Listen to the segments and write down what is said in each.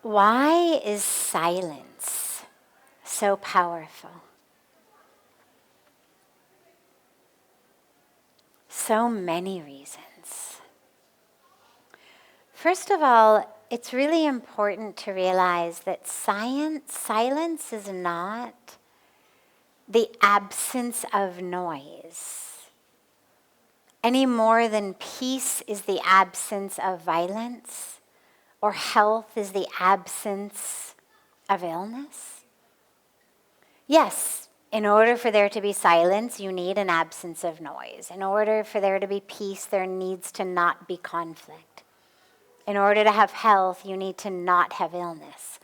Why is silence so powerful? So many reasons. First of all, it's really important to realize that silence is not the absence of noise, any more than peace is the absence of violence, or health is the absence of illness. Yes, in order for there to be silence, you need an absence of noise. In order for there to be peace, there needs to not be conflict. In order to have health, you need to not have illness.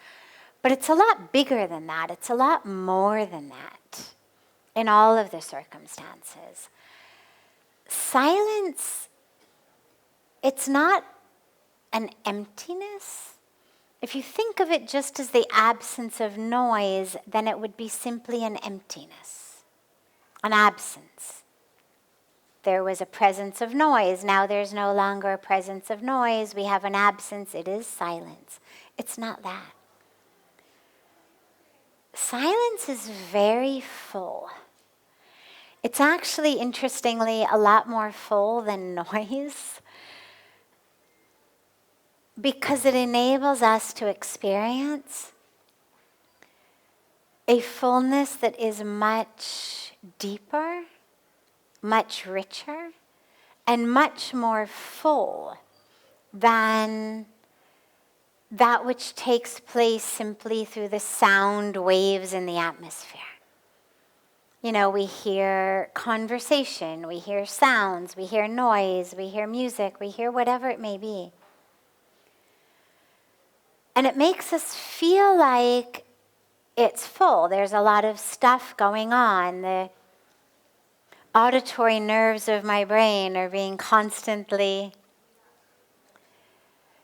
But it's a lot bigger than that. It's a lot more than that in all of the circumstances. Silence, it's not an emptiness. If you think of it just as the absence of noise, then it would be simply an emptiness, an absence. There was a presence of noise. Now there's no longer a presence of noise. We have an absence. It is silence. It's not that. Silence is very full. It's actually, interestingly, a lot more full than noise, because it enables us to experience a fullness that is much deeper, much richer, and much more full than that which takes place simply through the sound waves in the atmosphere. You know, we hear conversation, we hear sounds, we hear noise, we hear music, we hear whatever it may be. And it makes us feel like it's full. There's a lot of stuff going on. The auditory nerves of my brain are being constantly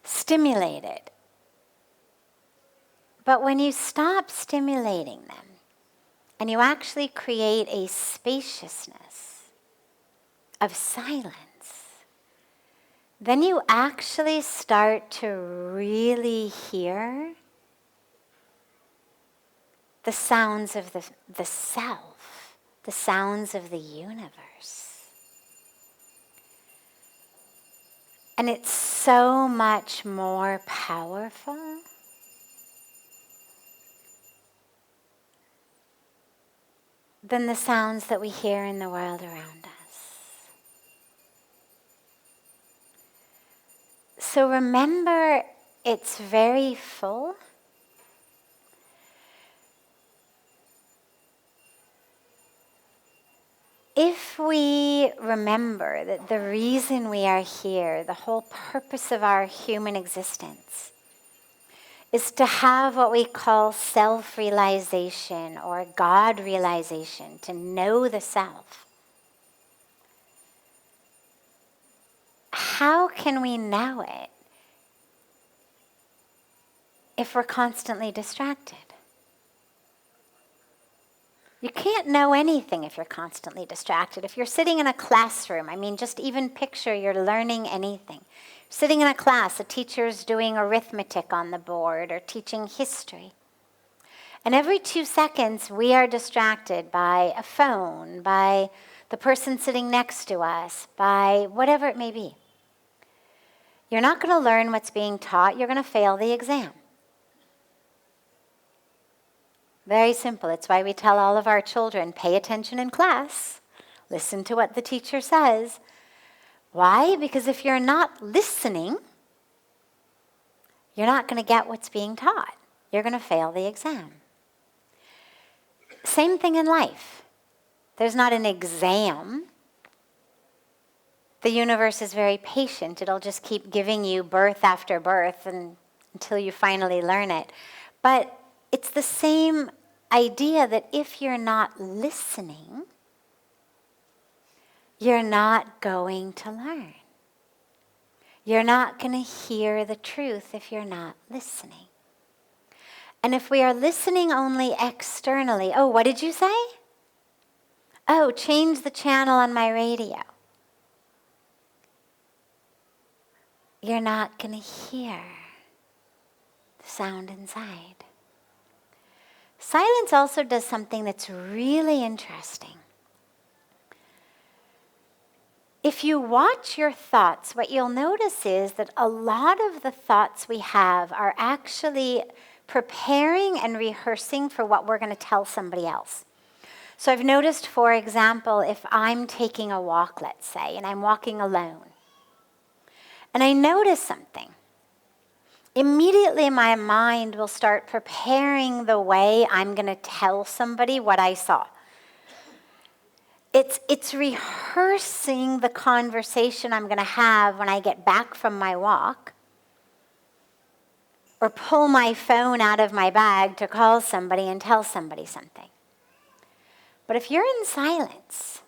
stimulated. But when you stop stimulating them, and you actually create a spaciousness of silence, then you actually start to really hear the sounds of the self, the sounds of the universe. And it's so much more powerful than the sounds that we hear in the world around us. So remember, it's very full. If we remember that the reason we are here, the whole purpose of our human existence, is to have what we call self-realization or God-realization, to know the self. How can we know it if we're constantly distracted? You can't know anything if you're constantly distracted. If you're sitting in a classroom, just even picture you're learning anything. Sitting in a class, a teacher's doing arithmetic on the board or teaching history. And every 2 seconds, we are distracted by a phone, by the person sitting next to us, by whatever it may be. You're not going to learn what's being taught. You're going to fail the exam. Very simple. It's why we tell all of our children, pay attention in class. Listen to what the teacher says. Why? Because if you're not listening, you're not going to get what's being taught. You're going to fail the exam. Same thing in life. There's not an exam. The universe is very patient. It'll just keep giving you birth after birth until you finally learn it. But it's the same idea that if you're not listening, you're not going to learn. You're not going to hear the truth if you're not listening. And if we are listening only externally, oh, what did you say? Oh, change the channel on my radio. You're not going to hear the sound inside. Silence also does something that's really interesting. If you watch your thoughts, what you'll notice is that a lot of the thoughts we have are actually preparing and rehearsing for what we're going to tell somebody else. So I've noticed, for example, if I'm taking a walk, let's say, and I'm walking alone, and I notice something, immediately my mind will start preparing the way I'm going to tell somebody what I saw. It's rehearsing the conversation I'm going to have when I get back from my walk, or pull my phone out of my bag to call somebody and tell somebody something. But if you're in silence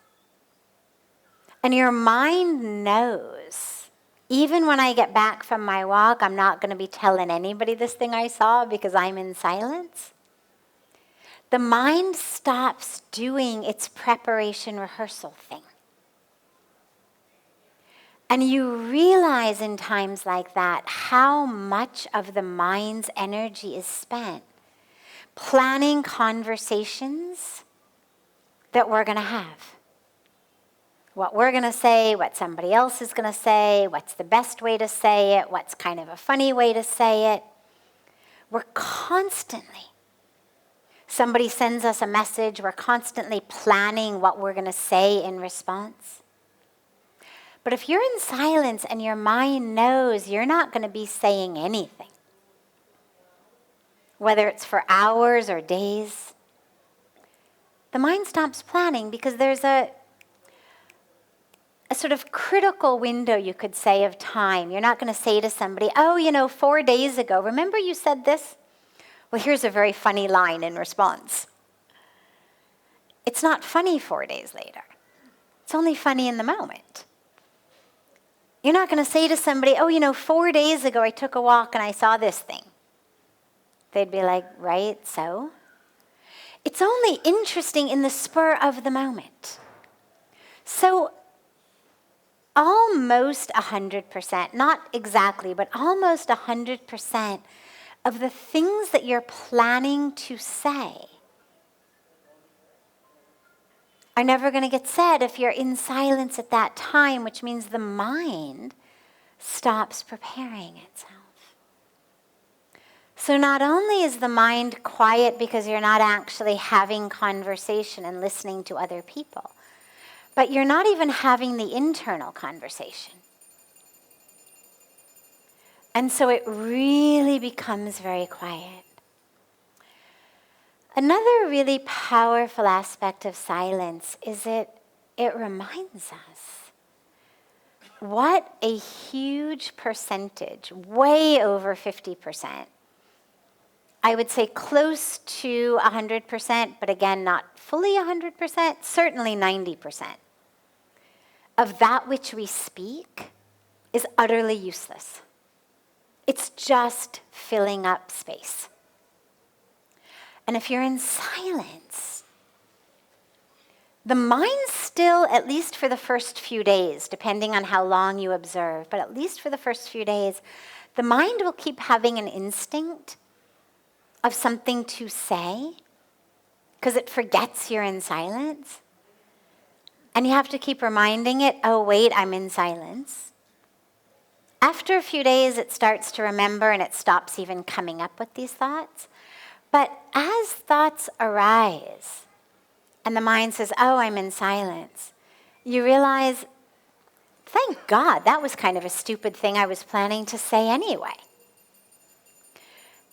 and your mind knows, even when I get back from my walk, I'm not going to be telling anybody this thing I saw because I'm in silence, the mind stops doing its preparation rehearsal thing. And you realize in times like that how much of the mind's energy is spent planning conversations that we're going to have. What we're going to say, what somebody else is going to say, what's the best way to say it, what's kind of a funny way to say it. We're constantly, somebody sends us a message, we're constantly planning what we're going to say in response. But if you're in silence and your mind knows you're not going to be saying anything, whether it's for hours or days, the mind stops planning because there's a sort of critical window, you could say, of time. You're not going to say to somebody, 4 days ago, remember you said this? Well, here's a very funny line in response. It's not funny 4 days later. It's only funny in the moment. You're not going to say to somebody, 4 days ago I took a walk and I saw this thing. They'd be like, right, so? It's only interesting in the spur of the moment. So almost 100%, not exactly, but almost 100% of the things that you're planning to say are never going to get said if you're in silence at that time, which means the mind stops preparing itself. So not only is the mind quiet because you're not actually having conversation and listening to other people, but you're not even having the internal conversation. And so it really becomes very quiet. Another really powerful aspect of silence is it reminds us what a huge percentage, way over 50%, I would say close to 100%, but again, not fully 100%, certainly 90%, of that which we speak is utterly useless. It's just filling up space. And if you're in silence, the mind still, at least for the first few days, depending on how long you observe, but at least for the first few days, the mind will keep having an instinct of something to say because it forgets you're in silence. And you have to keep reminding it, oh, wait, I'm in silence. After a few days, it starts to remember and it stops even coming up with these thoughts. But as thoughts arise and the mind says, oh, I'm in silence, you realize, thank God, that was kind of a stupid thing I was planning to say anyway.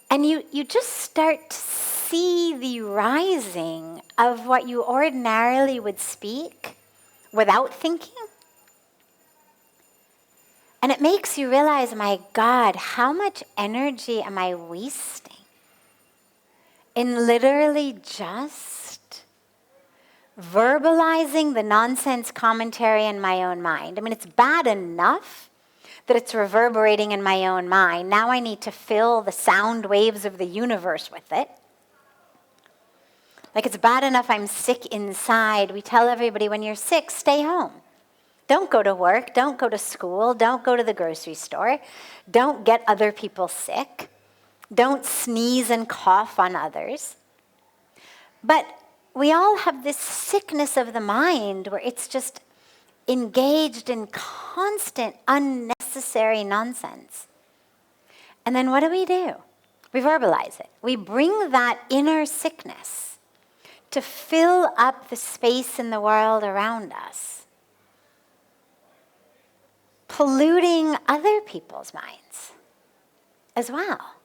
And you just start to see the rising of what you ordinarily would speak without thinking. And it makes you realize, my God, how much energy am I wasting in literally just verbalizing the nonsense commentary in my own mind. I mean, it's bad enough that it's reverberating in my own mind. Now I need to fill the sound waves of the universe with it. Like, it's bad enough I'm sick inside. We tell everybody, when you're sick, stay home. Don't go to work. Don't go to school. Don't go to the grocery store. Don't get other people sick. Don't sneeze and cough on others. But we all have this sickness of the mind where it's just engaged in constant, unnecessary nonsense. And then what do? We verbalize it. We bring that inner sickness to fill up the space in the world around us, polluting other people's minds as well.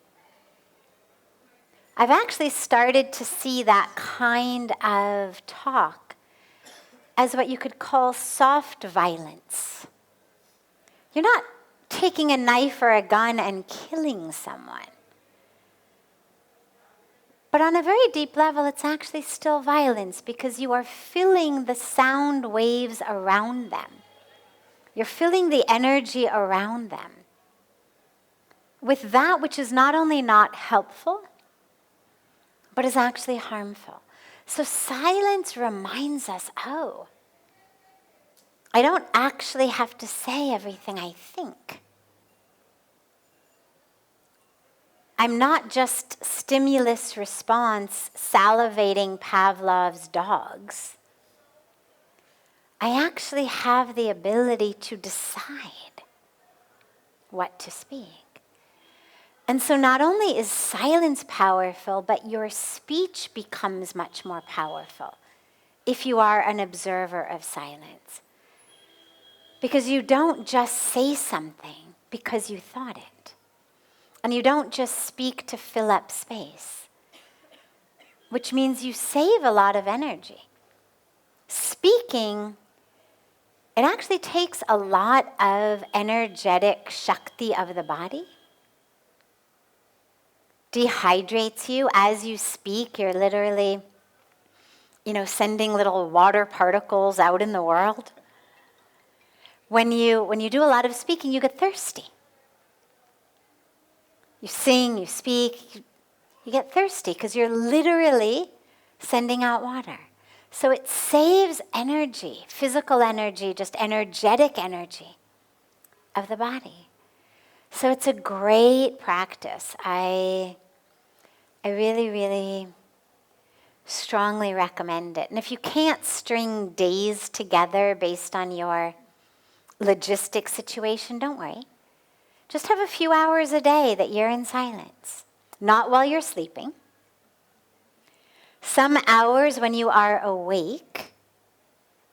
I've actually started to see that kind of talk as what you could call soft violence. You're not taking a knife or a gun and killing someone. But on a very deep level, it's actually still violence because you are filling the sound waves around them. You're filling the energy around them with that which is not only not helpful, but is actually harmful. So silence reminds us, oh, I don't actually have to say everything I think. I'm not just stimulus response salivating Pavlov's dogs. I actually have the ability to decide what to speak. And so not only is silence powerful, but your speech becomes much more powerful if you are an observer of silence. Because you don't just say something because you thought it. And you don't just speak to fill up space, which means you save a lot of energy. Speaking, it actually takes a lot of energetic Shakti of the body. Dehydrates you. As you speak, you're literally, sending little water particles out in the world. When you do a lot of speaking, you get thirsty. You sing, you speak, you get thirsty because you're literally sending out water. So it saves energy, physical energy, just energetic energy of the body. So it's a great practice. I really, really strongly recommend it. And if you can't string days together based on your logistic situation, don't worry. Just have a few hours a day that you're in silence. Not while you're sleeping. Some hours when you are awake.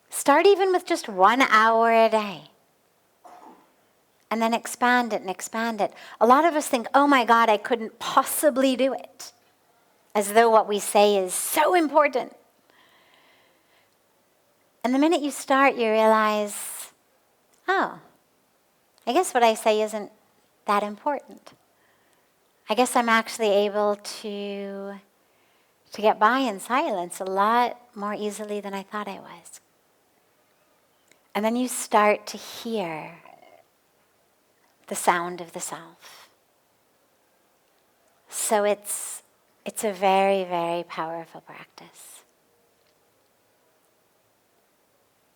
Start even with just 1 hour a day. And then expand it and expand it. A lot of us think, oh my God, I couldn't possibly do it. As though what we say is so important. And the minute you start, you realize, oh, I guess what I say isn't that important. I guess I'm actually able to get by in silence a lot more easily than I thought I was. And then you start to hear the sound of the self. So it's a very, very powerful practice.